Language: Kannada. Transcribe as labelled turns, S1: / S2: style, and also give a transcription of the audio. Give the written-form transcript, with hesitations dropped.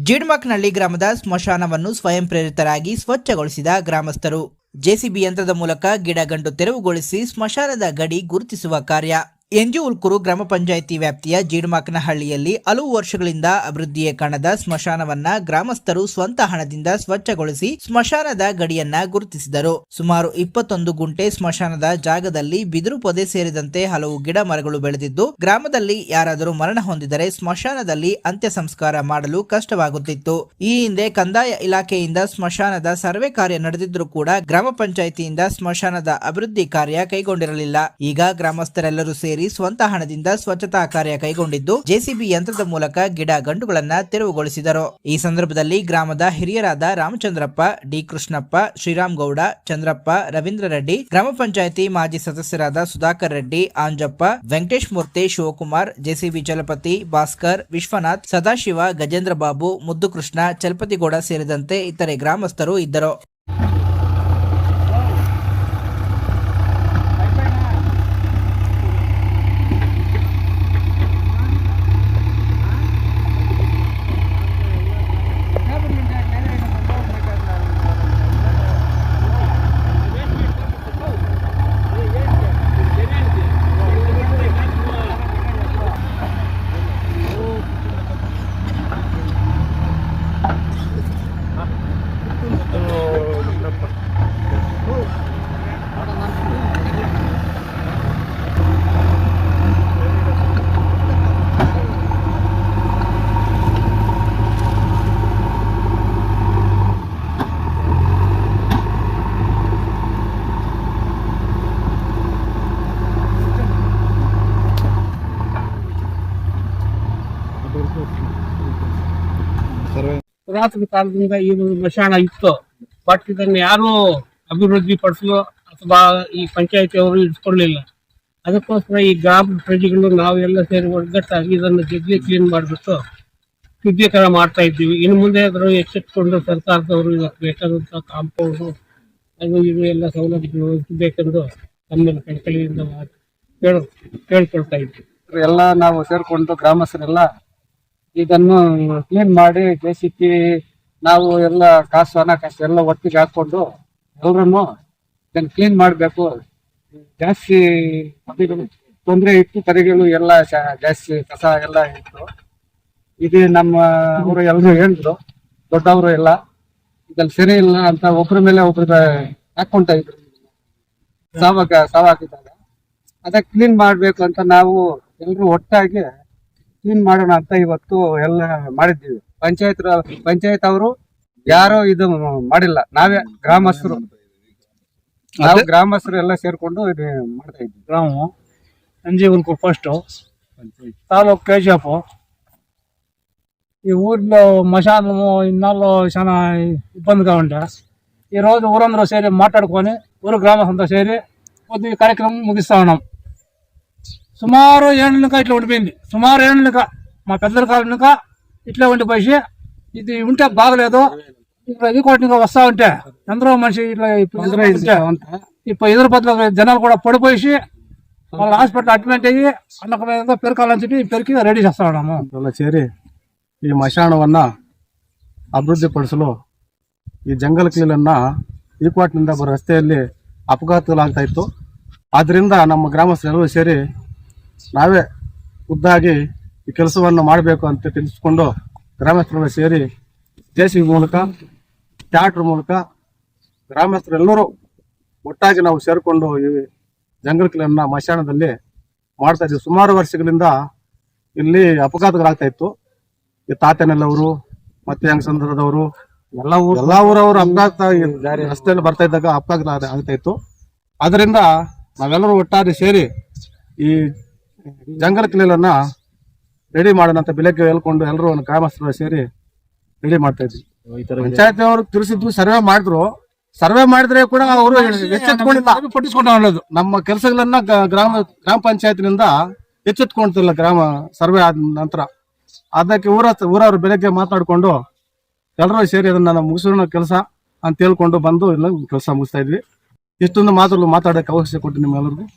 S1: ಜೀಡ್ಮಕ್ನಹಳ್ಳಿ ಗ್ರಾಮದ ಸ್ಮಶಾನವನ್ನು ಸ್ವಯಂ ಪ್ರೇರಿತರಾಗಿ ಸ್ವಚ್ಛಗೊಳಿಸಿದ ಗ್ರಾಮಸ್ಥರು. ಜೆಸಿಬಿ ಯಂತ್ರದ ಮೂಲಕ ಗಿಡಗಂಟು ತೆರವುಗೊಳಿಸಿ ಸ್ಮಶಾನದ ಗಡಿ ಗುರುತಿಸುವ ಕಾರ್ಯ. ಎನ್ಜಿ ಉಲ್ಕೂರು ಗ್ರಾಮ ಪಂಚಾಯಿತಿ ವ್ಯಾಪ್ತಿಯ ಜೀಡ್ಮಕ್ನಹಳ್ಳಿಯಲ್ಲಿ ಹಲವು ವರ್ಷಗಳಿಂದ ಅಭಿವೃದ್ಧಿಯೇ ಕಾಣದ ಸ್ಮಶಾನವನ್ನ ಗ್ರಾಮಸ್ಥರು ಸ್ವಂತ ಹಣದಿಂದ ಸ್ವಚ್ಛಗೊಳಿಸಿ ಸ್ಮಶಾನದ ಗಡಿಯನ್ನ ಗುರುತಿಸಿದರು. ಸುಮಾರು 21 ಗುಂಟೆ ಸ್ಮಶಾನದ ಜಾಗದಲ್ಲಿ ಬಿದಿರು ಪೊದೆ ಸೇರಿದಂತೆ ಹಲವು ಗಿಡ ಮರಗಳು ಬೆಳೆದಿದ್ದು, ಗ್ರಾಮದಲ್ಲಿ ಯಾರಾದರೂ ಮರಣ ಹೊಂದಿದರೆ ಸ್ಮಶಾನದಲ್ಲಿ ಅಂತ್ಯ ಸಂಸ್ಕಾರ ಮಾಡಲು ಕಷ್ಟವಾಗುತ್ತಿತ್ತು. ಈ ಹಿಂದೆ ಕಂದಾಯ ಇಲಾಖೆಯಿಂದ ಸ್ಮಶಾನದ ಸರ್ವೆ ಕಾರ್ಯ ನಡೆದಿದ್ರೂ ಕೂಡ ಗ್ರಾಮ ಪಂಚಾಯಿತಿಯಿಂದ ಸ್ಮಶಾನದ ಅಭಿವೃದ್ಧಿ ಕಾರ್ಯ ಕೈಗೊಂಡಿರಲಿಲ್ಲ. ಈಗ ಗ್ರಾಮಸ್ಥರೆಲ್ಲರೂ ಸೇರಿ ಸ್ವಂತ ಹಣದಿಂದ ಸ್ವಚ್ಛತಾ ಕಾರ್ಯ ಕೈಗೊಂಡಿದ್ದು, ಜೆಸಿಬಿ ಯಂತ್ರದ ಮೂಲಕ ಗಿಡ ಗಂಟುಗಳನ್ನ ತೆರವುಗೊಳಿಸಿದರು. ಈ ಸಂದರ್ಭದಲ್ಲಿ ಗ್ರಾಮದ ಹಿರಿಯರಾದ ರಾಮಚಂದ್ರಪ್ಪ, ಡಿ ಕೃಷ್ಣಪ್ಪ, ಶ್ರೀರಾಮ್ ಗೌಡ, ಚಂದ್ರಪ್ಪ, ರವೀಂದ್ರ ರೆಡ್ಡಿ, ಗ್ರಾಮ ಪಂಚಾಯಿತಿ ಮಾಜಿ ಸದಸ್ಯರಾದ ಸುಧಾಕರ್ ರೆಡ್ಡಿ, ಆಂಜಪ್ಪ, ವೆಂಕಟೇಶ್ ಮೂರ್ತಿ, ಶಿವಕುಮಾರ್, ಜೆಸಿಬಿ ಚಲಪತಿ, ಭಾಸ್ಕರ್, ವಿಶ್ವನಾಥ್, ಸದಾಶಿವ, ಗಜೇಂದ್ರ ಬಾಬು, ಮುದ್ದುಕೃಷ್ಣ, ಚಲಪತಿಗೌಡ ಸೇರಿದಂತೆ ಇತರೆ ಗ್ರಾಮಸ್ಥರು ಇದ್ದರು.
S2: ಪುರಾತನ ಕಾಲದಿಂದ ಈ ಸ್ಮಶಾನ ಇತ್ತು. ಬಟ್ ಇದನ್ನು ಯಾರು ಅಭಿವೃದ್ಧಿ ಪಡಿಸಲು ಅಥವಾ ಈ ಪಂಚಾಯತಿಯವರು ಇಟ್ಕೊಳ್ಳಿಲ್ಲ. ಅದಕ್ಕೋಸ್ಕರ ಈ ಗ್ರಾಮ ಪ್ರಜೆಗಳು ನಾವೆಲ್ಲ ಸೇರಿ ಒಗ್ಗಟ್ಟಾಗಿ ಇದನ್ನು ಜಗ್ಲಿ ಕ್ಲೀನ್ ಮಾಡಿಬಿಟ್ಟು ಶುದ್ಧೀಕರಣ ಮಾಡ್ತಾ ಇದ್ದೀವಿ. ಇನ್ನು ಮುಂದೆ ಅದನ್ನು ಎಚ್ಚೆತ್ತುಕೊಂಡು ಸರ್ಕಾರದವರು ಇದಕ್ಕೆ ಬೇಕಾದಂಥ ಕಾಂಪೌಂಡು ಅದು ಇದು ಎಲ್ಲ ಸೌಲಭ್ಯ ಬೇಕೆಂದು ತಮ್ಮಲ್ಲಿ ಕಳಕಳಿಯಿಂದ ಕೇಳ್ಕೊಳ್ತಾ ಇದ್ವಿ.
S3: ಎಲ್ಲ ನಾವು ಸೇರ್ಕೊಂಡು ಗ್ರಾಮಸ್ಥರೆಲ್ಲ ಇದನ್ನು ಕ್ಲೀನ್ ಮಾಡಿ ಜೆಸಿಬಿ ನಾವು ಎಲ್ಲ ಕಾಸು ಹಣ ಕಾಸು ಎಲ್ಲ ಒಟ್ಟಿಗೆ ಹಾಕೊಂಡು ಎಲ್ಲರನ್ನು ಇದನ್ನು ಕ್ಲೀನ್ ಮಾಡಬೇಕು. ಜಾಸ್ತಿ ತೊಂದರೆ ಇತ್ತು, ಕರಿಗಳು ಎಲ್ಲ ಜಾಸ್ತಿ ಕಸ ಎಲ್ಲ ಇತ್ತು. ಇದು ನಮ್ಮ ಅವರು ಎಲ್ಲರೂ ಹೇಳಿದ್ರು, ದೊಡ್ಡವರು ಎಲ್ಲ ಇದ್ರಲ್ಲಿ ಸರಿ ಇಲ್ಲ ಅಂತ ಒಬ್ಬರ ಮೇಲೆ ಒಬ್ರ ಹಾಕೊಂತ ಇದ್ರು. ಸಾವಾಗಿದ್ದಾಗ ಅದಕ್ಕೆ ಕ್ಲೀನ್ ಮಾಡ್ಬೇಕು ಅಂತ ನಾವು ಎಲ್ಲರೂ ಒಟ್ಟಾಗಿ ಕ್ಲೀನ್ ಮಾಡೋಣ ಅಂತ ಇವತ್ತು ಎಲ್ಲ ಮಾಡಿದ್ದೀವಿ. ಪಂಚಾಯತ್ ಅವರು ಯಾರೋ ಇದು ಮಾಡಿಲ್ಲ, ನಾವೇ ಗ್ರಾಮಸ್ಥರು ಎಲ್ಲ ಸೇರ್ಕೊಂಡು ಇದು ಮಾಡ್ತಾ ಇದ್ವಿ.
S2: ಗ್ರಾಮ ಎನ್ಜಿ ಉಲ್ಕೂರು ಫಸ್ಟ್ ತಾಲೂಕು KGF. ఈ ఊర్లో మశానము ఇన్నాళ్ళు చాలా ఇబ్బందిగా ఉండే. ఈరోజు ఊరందరూ చేరి మాట్లాడుకొని ఊరు గ్రామస్థంతా చేరి కొద్ది కార్యక్రమం ముగిస్తా ఉన్నాం. సుమారు ఏళ్ళనుక ఇట్లా ఉండిపోయింది. సుమారు ఏళ్ళనుక మా పెద్దల కాలనుక ఇట్లా ఉండిపోయి ఇది ఉంటే బాగలేదు. ఇప్పుడు ఎదుకోవడానికి వస్తా ఉంటే అందరూ మనిషి ఇట్లా ఇప్పుడు ఎదురు పట్ల జనాలు కూడా పడిపోయి వాళ్ళ హాస్పిటల్ అడ్మిట్ అయ్యి అన్నక పెరకాలని చెప్పి పెరికి రెడీ చేస్తా ఉన్నాము.
S4: చేరి ಈ ಮಶಾಣವನ್ನ ಅಭಿವೃದ್ಧಿಪಡಿಸಲು ಈ ಜಂಗಲ್ ಕ್ಲೀನನ್ನ ಈಕ್ವಾಟ್ನಿಂದ ಬರೋ ರಸ್ತೆಯಲ್ಲಿ ಅಪಘಾತಗಳಾಗ್ತಾ ಇತ್ತು. ಆದ್ದರಿಂದ ನಮ್ಮ ಗ್ರಾಮಸ್ಥರೆಲ್ಲರೂ ಸೇರಿ ನಾವೇ ಖುದ್ದಾಗಿ ಈ ಕೆಲಸವನ್ನು ಮಾಡಬೇಕು ಅಂತ ತಿಳಿಸಿಕೊಂಡು ಗ್ರಾಮಸ್ಥರೆಲ್ಲ ಸೇರಿ ಜೆಸಿಬಿ ಮೂಲಕ, ಟ್ಯಾಕ್ಟರ್ ಮೂಲಕ ಗ್ರಾಮಸ್ಥರೆಲ್ಲರೂ ಒಟ್ಟಾಗಿ ನಾವು ಸೇರಿಕೊಂಡು ಈ ಜಂಗಲ್ ಕ್ಲೀನನ್ನ ಮಶಾಣದಲ್ಲಿ ಮಾಡ್ತಾ ಇದ್ದೀವಿ. ಸುಮಾರು ವರ್ಷಗಳಿಂದ ಇಲ್ಲಿ ಅಪಘಾತಗಳಾಗ್ತಾ ಇತ್ತು. ತಾತನೆಲ್ಲವರು ಮತ್ತೆ ಯಂಗ್ಸಂದ್ರದವರು ಎಲ್ಲ ಊರವರು ಅಪಘಾತ ರಸ್ತೆಯಲ್ಲಿ ಬರ್ತಾ ಇದ್ದಾಗ ಅಪಘಾತ ಆಗ್ತಾ ಇತ್ತು. ಅದರಿಂದ ನಾವೆಲ್ಲರೂ ಒಟ್ಟಾಗಿ ಸೇರಿ ಈ ಜಂಗಲ್ ಕ್ಲೀನನ್ನ ರೆಡಿ ಮಾಡೋಣ ಅಂತ ಬೆಳಗ್ಗೆ ಹೇಳ್ಕೊಂಡು ಎಲ್ಲರೂ ಒಂದು ಗ್ರಾಮಸ್ಥರು ಸೇರಿ ರೆಡಿ ಮಾಡ್ತಾ ಇದ್ವಿ. ಪಂಚಾಯತ್ ಅವರು ತಿಳಿಸಿದ್ರು, ಸರ್ವೆ ಮಾಡಿದ್ರೆ ಕೂಡ ಅವರು ಎಚ್ಚೆತ್ಕೊಂಡಿಲ್ಲ. ನಮ್ಮ ಕೆಲಸಗಳನ್ನ ಗ್ರಾಮ ಪಂಚಾಯತ್ನಿಂದ ಎಚ್ಚೆತ್ಕೊಂತಿಲ್ಲ. ಗ್ರಾಮ ಸರ್ವೆ ಆದ ನಂತರ ಅದಕ್ಕೆ ಊರವರು ಬೆಳಗ್ಗೆ ಮಾತಾಡ್ಕೊಂಡು ಎಲ್ಲರೂ ಸೇರಿ ಅದನ್ನ ಮುಗಿಸೋಣ ಕೆಲಸ ಅಂತ ಹೇಳ್ಕೊಂಡು ಬಂದು ಇಲ್ಲ ಕೆಲಸ ಮುಗಿಸ್ತಾ ಇದ್ವಿ. ಇಷ್ಟೊಂದು ಮಾತಾಡೋಕೆ ಅವಕಾಶ ಕೊಟ್ಟು ನಿಮ್ಮೆಲ್ಲರಿಗೂ